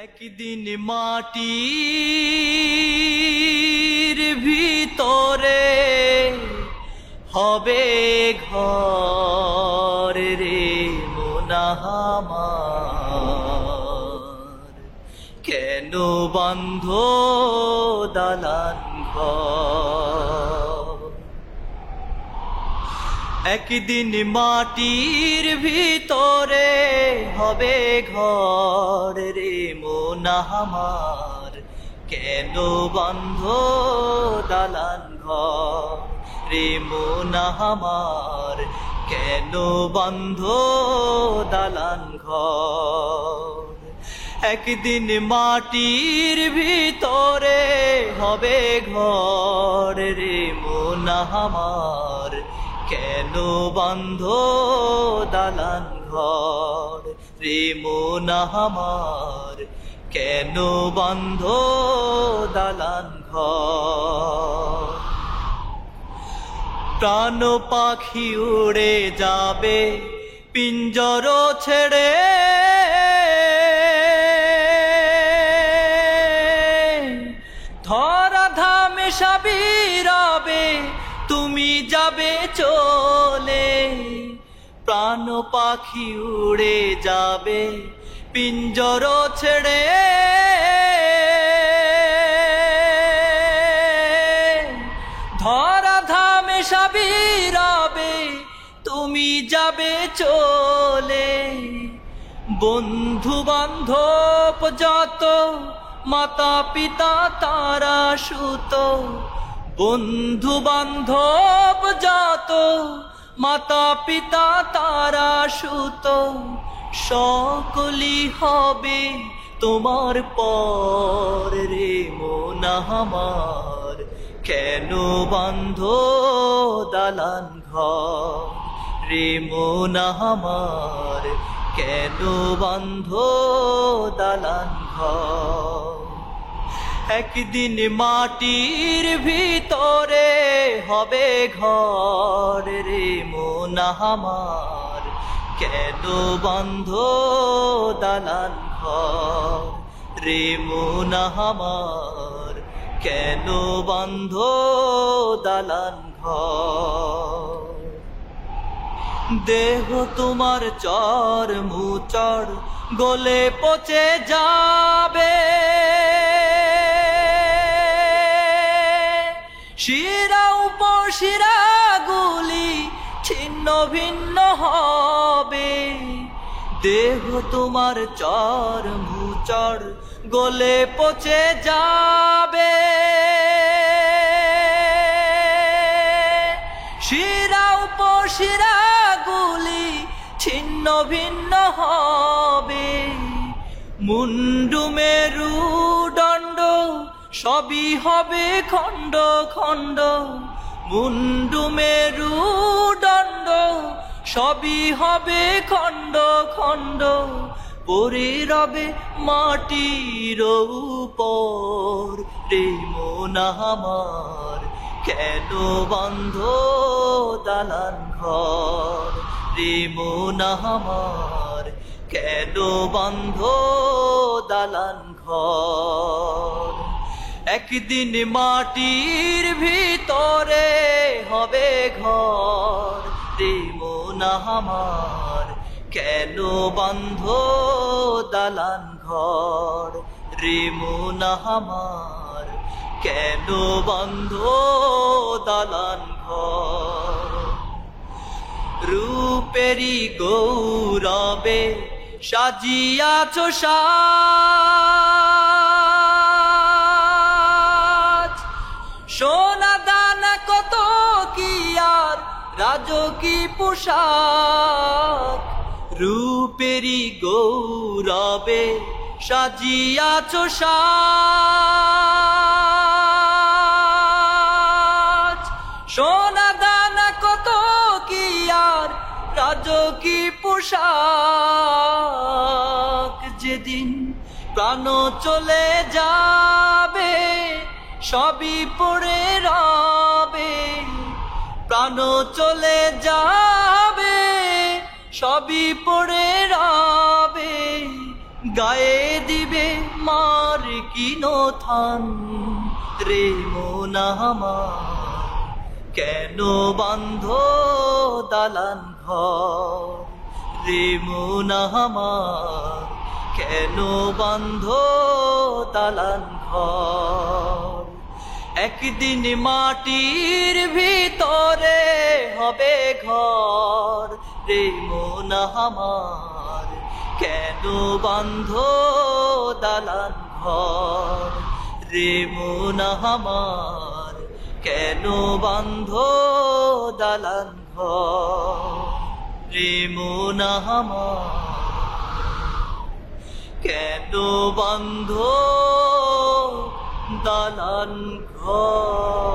একদিন মাটির ভিতরে হবে ঘর রে মোনাহামার, কেন বন্ধ দালান ঘর। একদিন মাটির ভিতরে হবে ঘর রে মোনাহামার, কেন বন্ধ দালান ঘর রে মোনাহামার, কেন বন্ধ দালান ঘর। একদিন মাটির ভিতরে হবে ঘর রে মোনাহামার, কেন বন্ধ দালান ঘর রে মোনাহামার, কেন বন্ধ দালান ঘর। প্রাণ পাখি উড়ে যাবে পিঞ্জর ছেড়ে, ধরা ধামে সাবিরাবে তুমি যাবে চলে। প্রাণ পাখি উড়ে যাবে পিঞ্জর ছেড়ে, ধরা ধামে সাবিরাবে তুমি যাবে চলে। বন্ধু বান্ধব যত মাতা পিতা তারা সুত, বন্ধু বান্ধব যত মাতা পিতা তারা সুত, সকলি হবে তোমার পর রে মোনাহামার, কেন বন্ধ দালান ঘর রে মোনাহামার, কেন বন্ধ দালান ঘর। একদিন মাটির ভিতরে হবে ঘর রে মোনাহামার, কেন বন্ধ দালান ঘর রে মোনাহামার, কেন বন্ধ দালান ঘর। দেহ তোমার চর মুচর গলে পচে যাবে, শিরা উপশিরা গুলি ছিন্ন ভিন্ন হবে। দেহ তোমার চর মুচর গলে পচে যাবে, শিরা উপশিরা গুলি ছিন্ন ভিন্ন হবে। মুন্ডু মেরু দণ্ড সবই হবে খণ্ড খণ্ড, মুন্ডু মেরু দণ্ড সবই হবে খণ্ড খণ্ড। পড়ে রবে মাটির উপর রে মোনাহামার, কেন বন্ধ দালান ঘর রে মোনাহামার, কেন বন্ধ দালান ঘর। একদিন মাটির ভিতরে হবে ঘর রে মোনাহামার, কেন বন্ধ দালান ঘর রে মোনাহামার, কেন বন্ধ দালান ঘর। রূপেরি গৌরবে সাজিয়াছ সাজ, সোনা দানা কত কি আর রাজকী পোশাক। রূপেরি গৌরবে সাজিয়াছ সাজ, সোনা দানা কত কি আর রাজকী পোশাক। যেদিন প্রাণ চলে যাবে সবই পড়ে রবে, প্রাণ চলে যাবে সবই পড়ে রবে। গায়ে দিবে মার কিনো থান রে মন আমার, কেন বান্ধ দালান ঘর রে মন আমার, কেন বান্ধ দালান ঘর। একদিন মাটির ভিতরে হবে ঘর রে মন আমার, কেন বান্ধ দালান ঘর রে মন আমার, কেন বান্ধ দালান ঘর রে মন আমার, কেন বান্ধ দালান ঘর।